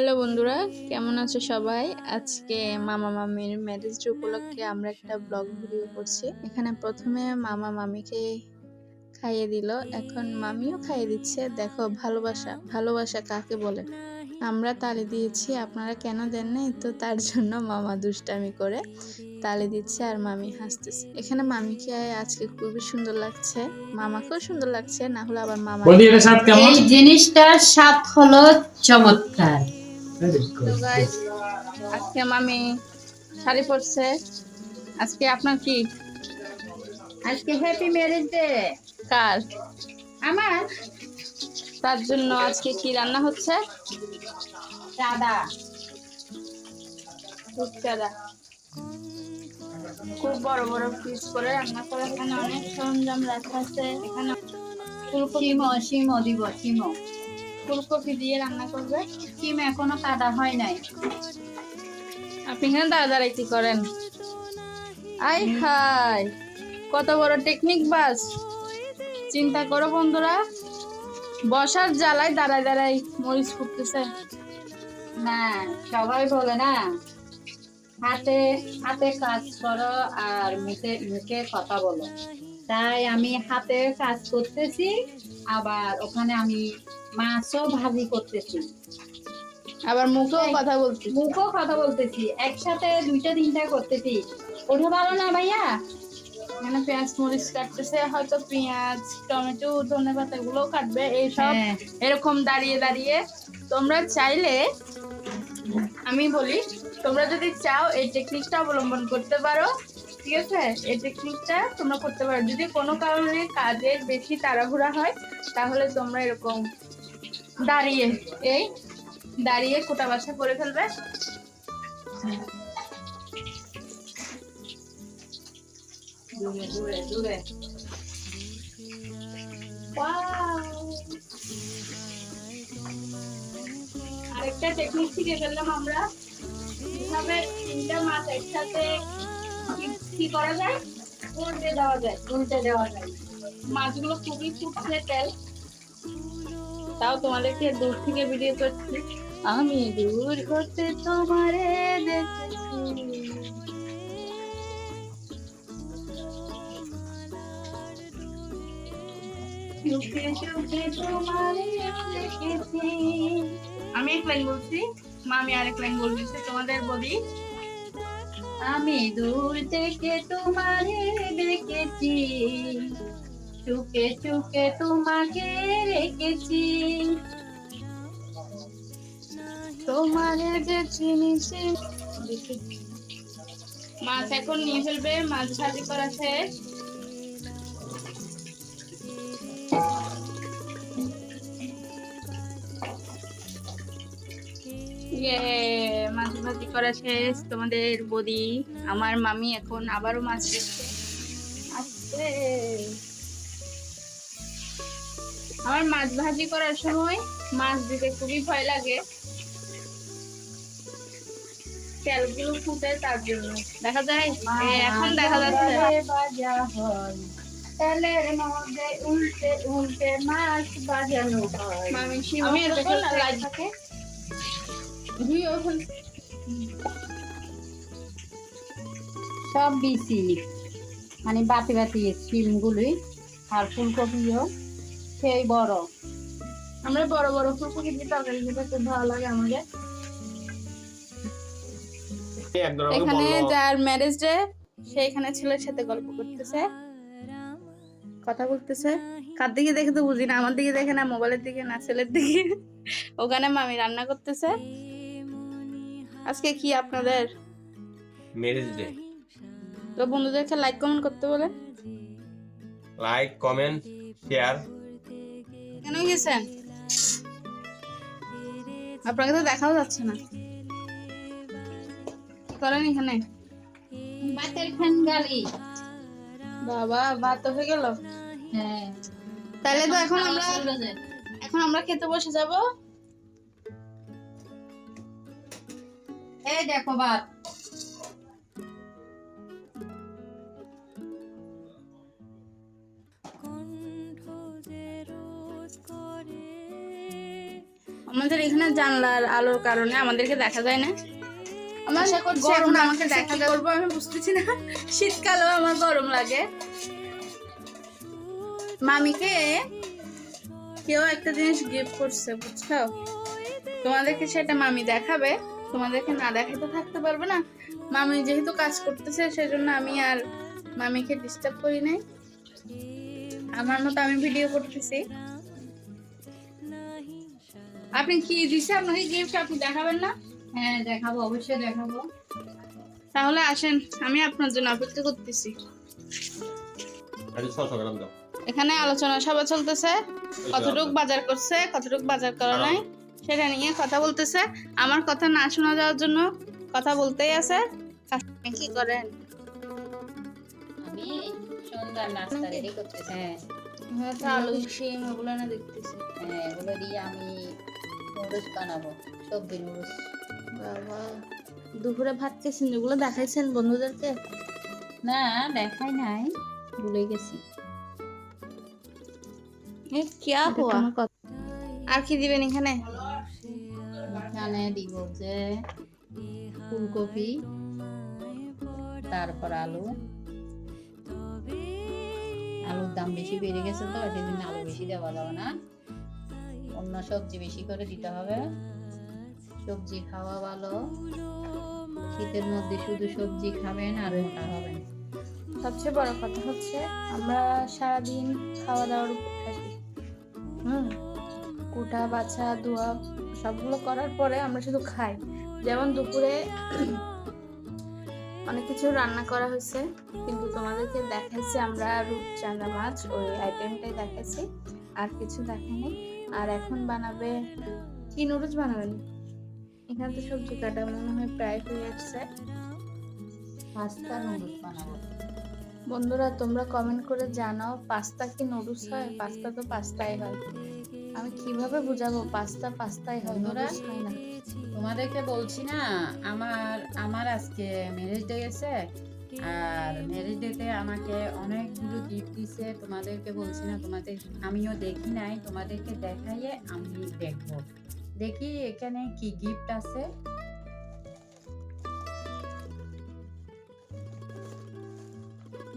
Hello বন্ধুরা, কেমন আছো সবাই? আজকে মামা মামির ম্যারেজ ডে উপলক্ষে আমরা একটা ব্লগ ভিডিও করছি। এখানে প্রথমে মামা মামিকে খাইয়ে দিল, এখন মামিও খাইয়ে দিচ্ছে। দেখো ভালোবাসা, ভালোবাসা কাকে বলে। আমরা তালি দিয়েছি, আপনারা কেন দেন নাই? তো তার জন্য মামা দুষ্টামি করে তালি দিচ্ছে আর মামি হাসতেছে। এখানে মামিকে আজকে খুবই সুন্দর লাগছে, মামাকেও সুন্দর লাগছে, না হলে আবার মামা এই জিনিসটার স্বাদ হলো চমৎকার। তো গাইস, আজকে মামি শাড়ি পরছে। আজকে আপনার কি? আজকে হ্যাপি ম্যারেজ ডে কার? আমার। তার জন্য আজকে কি রান্না হচ্ছে? দাদা রূপচাঁদা। খুব বড় বড় পিস করে রান্না করে, এখানে অনেক সরঞ্জাম রাখা আছে। এখানে ফুলকপি, শিমো দিব শিমো। ফুলকপি দিয়ে রান্না করবে। শিম এখনো কাটা হয় নাই। আপনি এখানে দাঁড়ায় কি করেন? আই হাই, কত বড় টেকনিক বাস! চিন্তা করো বন্ধুরা, বসার জ্বালায় দাঁড়ায় দাঁড়ায় মরিচ ফুটতেছে। না, সবাই বলে না হাতে হাতে কাজ করো আর মুখে মুখে কথা বলো। তাই আমি হাতে কাজ করতেছি, আবার ওখানে আমি মাছও ভাজি করতেছি, আবার মুখেও কথা বলছি। মুখও কথা বলতেছি, একসাথে দুইটা তিনটা করতেছি। ওঠে ভালো না ভাইয়া। এখানে পেঁয়াজ মরিচ কাটতেছে, হয়তো পেঁয়াজ টমেটো ধনেপাতা এগুলোও কাটবে। এইসব হ্যাঁ, এরকম দাঁড়িয়ে দাঁড়িয়ে তোমরা চাইলে, আমি বলি, তোমরা যদি চাও এই টেকনিকটা অবলম্বন করতে পারো। ঠিক আছে, এই টেকনিকটা তোমরা করতে পারো। যদি কোনো কারণে কাজের বেশি তাড়াহুড়া হয়, তাহলে তোমরা এরকম দাঁড়িয়ে এই দাঁড়িয়ে কোটা বাছা করে ফেলবে। দূরে দূরে দূরে। আরেকটা টেকনিক শিখে ফেললাম আমরা, কিভাবে তিনটা মাছ একসাথে কি করা যায়, উল্টে দেওয়া যায়, উল্টে দেওয়া যায়। মাছগুলো খুবই ফুটছে তেল। তাও তোমাদেরকে দূর থেকে ভিডিও করছি, আমি দূর হতে তোমারে দেখেছি। চুপে চুপে তোমারে দেখেছি। আমি এক লাইন বলছি, মামি আরেক লাইন বলতেছে, তোমাদের বলি। আমি দূর থেকে তোমারে দেখেছি, চুপে চুপে তোমাকে রেখেছি। তোমারে যে চিনিছি। মাছ এখন নিয়ে ফেলবে, মাছ ভাজি করা শেষ। ইয়ে, মাছ ভাজি করা শেষ তোমাদের বদি। আমার মামি এখন আবারও মাছ দিচ্ছে। আস্তে। আমার মাছ ভাজি করার সময় মাছ দিতে খুবই ভয় লাগে, তেলগুলো ফুটে তার জন্য। দেখা যায় এখন দেখা যাচ্ছে বাজা হয়, তেলের মধ্যে উল্টে উল্টে মাছ বাজানো হয়। মামি আমি শিমও দেখো না লাইট লাইট থাকে, ধুইও ফেল। সব বিচি, মানে বাতি বাতি সিমগুলি আর ফুলকপিও সেই বড়। আমরা বড় বড় ফুলকপি দিয়ে তরকারি খেতে খুব ভালো লাগে আমাদের। এখানে যার ম্যারেজ ডে, সে এখানে ছেলের সাথে গল্প করতেছে, কথা বলতেছে। কার দিকে দেখে তো বুঝি না, আমার দিকে দেখে না, মোবাইলের দিকে না, ছেলের দিকে। ওখানে মামি রান্না করতেছে। আজকে কি আপনাদের ম্যারেজ ডে? তো বন্ধুদেরকে লাইক কমেন্ট করতে বলে। Like comment share. কেন গেছেন? আপনাকে তো দেখাও যাচ্ছে না, করেন এখানে। বাতের খানগালি। বাবা, ভাত হয়ে গেল। হ্যাঁ, তাহলে তো এখন আমরা খেতে বসে যাব। এই দেখো ভাত। আমাদের এখানে জানলার আলোর কারণে আমাদেরকে দেখা যায় না। আমার আশা করছি গরম এখন আমাকে আমাকে দেখা কি যাবে। করবো আমি বুঝতেছি না। শীতকালেও আমার গরম লাগে। মামিকে কেউ একটা জিনিস গিফট করছে, বুঝছো? তোমাদেরকে সেটা মামি দেখাবে, তোমাদেরকে না দেখাতে থাকতে পারবে না। মামি যেহেতু কাজ করতেছে সেজন্য আমি আর মামিকে ডিস্টার্ব করি নাই। আমার মতো আমি ভিডিও করতেছি। আপনি কি দিছে আপনাকে গিফট, আপনি দেখাবেন না? হ্যাঁ দেখাবো, অবশ্যই দেখাবো। তাহলে আসেন, আমি আপনার জন্য অপেক্ষা করতেছি। আরে 600 গ্রাম দাও। এখানে আলোচনা সভা চলতেছে, কতটুক বাজার করছে কতটুক বাজার করে নাই সেটা নিয়ে কথা বলতেছে। আমার কথা না শোনা যাওয়ার জন্য কথা বলতেই আছে। আপনি কি করেন? আমি সন্ধ্যার নাস্তা রেডি করতেছি। হ্যাঁ হ্যাঁ, তো আলু শিম ওগুলো না দেখতেছি। হ্যাঁ, এগুলো দিয়ে আমি নুডলস বানাবো, সবজি নুডলস। বাবা, দুপুরে ভাত খেয়েছেন, যেগুলো দেখাইছেন বন্ধুদেরকে? না দেখাই নাই, ভুলে গেছি। এ কিয়া হুয়া? আর কি দিবেন এখানে? এখানে দিব যে ফুলকপি, তারপর আলু। আলুর দাম বেশি বেড়ে গেছে তো এই জন্য আলু বেশি দেওয়া যাবে না, অন্য সবজি বেশি করে দিতে হবে। সবজি খাওয়া ভালো, শীতের মধ্যে শুধু সবজি খাবেন আর মোটা হবেন। সবচেয়ে বড় কথা হচ্ছে আমরা সারাদিন খাওয়া দাওয়ার উপর থাকি। কুটা বাছা ধোয়া সবগুলো করার পরে আমরা শুধু খাই। যেমন দুপুরে অনেক কিছু রান্না করা হয়েছে, কিন্তু তোমাদেরকে দেখাইছি আমরা রূপচাঁদা মাছ, ওই আইটেমটাই দেখাইছি, আর কিছু দেখাইনি। আর এখন বানাবে কি, নুডলস বানাবেন? এখানে তো সবজি কাটা মনে হয় প্রায় হয়ে আসছে। পাস্তা নুডলস বানাবো। বন্ধুরা তোমরা কমেন্ট করে জানাও, পাস্তা কি নুডলস হয়? পাস্তা তো পাস্তাই হয়। আমি কিভাবে বুঝাবো পাস্তা পাস্তাই হয়, বন্ধুরা, নুডলস হয় না? তোমাদেরকে বলছি না, আমার আমার আজকে ম্যারেজ ডে গেছে, আর ম্যারেজ ডেতে আমাকে অনেকগুলো গিফট দিছে। তোমাদেরকে বলছি না, তোমাদের আমিও দেখি নাই, তোমাদেরকে দেখাইয়ে আমি দেখবো। দেখি এখানে কি গিফট আছে।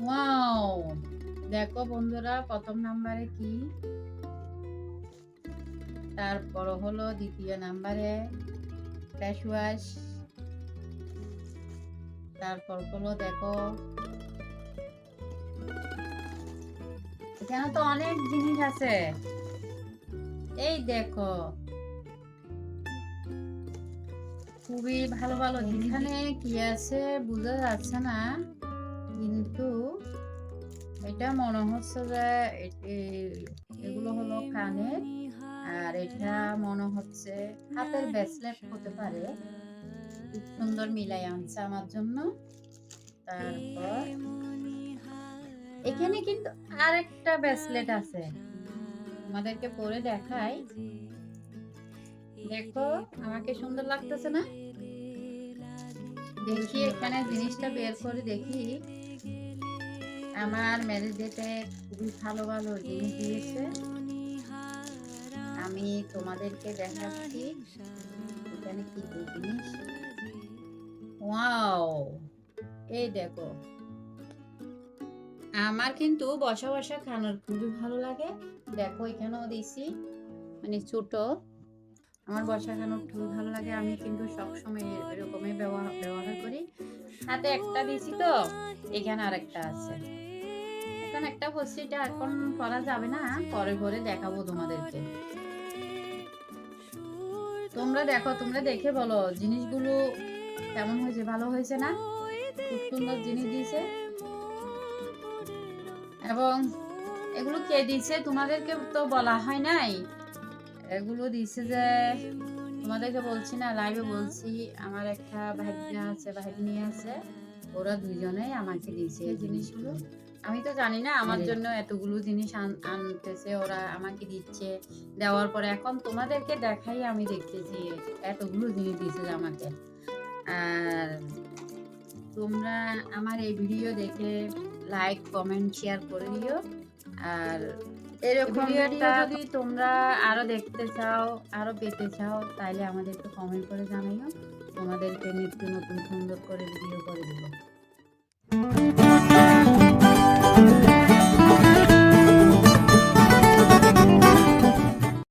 ওয়াও, দেখো বন্ধুরা, প্রথম নাম্বারে কি, তারপর হলো দ্বিতীয় নাম্বারে ফেস ওয়াশ, তারপর হলো দেখো এখানে তো অনেক জিনিস আছে। এই দেখো খুবই ভালো ভালো জিনিস। এখানে কি আছে বোঝা যাচ্ছে না, কিন্তু এটা মনে হচ্ছে যে এগুলো হলো কানে, আর এটা মনে হচ্ছে হাতের ব্রেসলেট হতে পারে। খুব সুন্দর মিলাই আনছে আমার জন্য। তারপর এখানে কিন্তু আরেকটা ব্রেসলেট আছে, তোমাদেরকে পরে দেখাই। দেখো আমাকে সুন্দর লাগতেছে না? দেখি এখানে জিনিসটা বের করে দেখি। আমার ম্যারেজ ডেতে খুবই ভালো ভালো জিনিস দিয়েছে, আমি তোমাদেরকে দেখাচ্ছি এখানে কি কি জিনিস। ওয়াও, এই দেখো, আমার কিন্তু বসা বসা খানোর খুবই ভালো লাগে। দেখো এখানেও দিছি, মানে ছোট, আমার বসা খানোর খুবই ভালো লাগে। আমি কিন্তু সবসময় এরকমই ব্যবহার করি। হাতে একটা দিছি তো, এখানে আরেকটা আছে। এখন একটা বলছি, এটা এখন করা যাবে না, পরে পরে দেখাবো তোমাদেরকে। তোমরা দেখো, তোমরা দেখে বলো জিনিসগুলো কেমন হয়েছে, ভালো হয়েছে না? খুব সুন্দর জিনিস দিয়েছে। এবং এগুলো কে দিছে তোমাদেরকে তো বলা হয় নাই। এগুলো দিছে যে তোমাদেরকে বলছি না, লাইভে বলছি, আমার একটা ভাগ্না আছে, ভাগ্নি আছে, ওরা দুজনেই আমাকে দিয়েছে এই জিনিসগুলো। আমি তো জানি না আমার জন্য এতগুলো জিনিস আনতেছে, ওরা আমাকে দিচ্ছে। দেওয়ার পরে এখন তোমাদেরকে দেখাই, আমি দেখতেছি এতগুলো জিনিস দিয়েছে আমাকে। আর তোমরা আমার এই ভিডিও দেখে লাইক কমেন্ট শেয়ার করে দিও। আর এরকম ভিডিওটা যদি তোমরা আরো দেখতে চাও, আরো পেতে চাও, তাইলে আমাদের একটু কমেন্ট করে জানাইও, তোমাদেরকে নিত্য নতুন সুন্দর করে ভিডিও করে দেবো।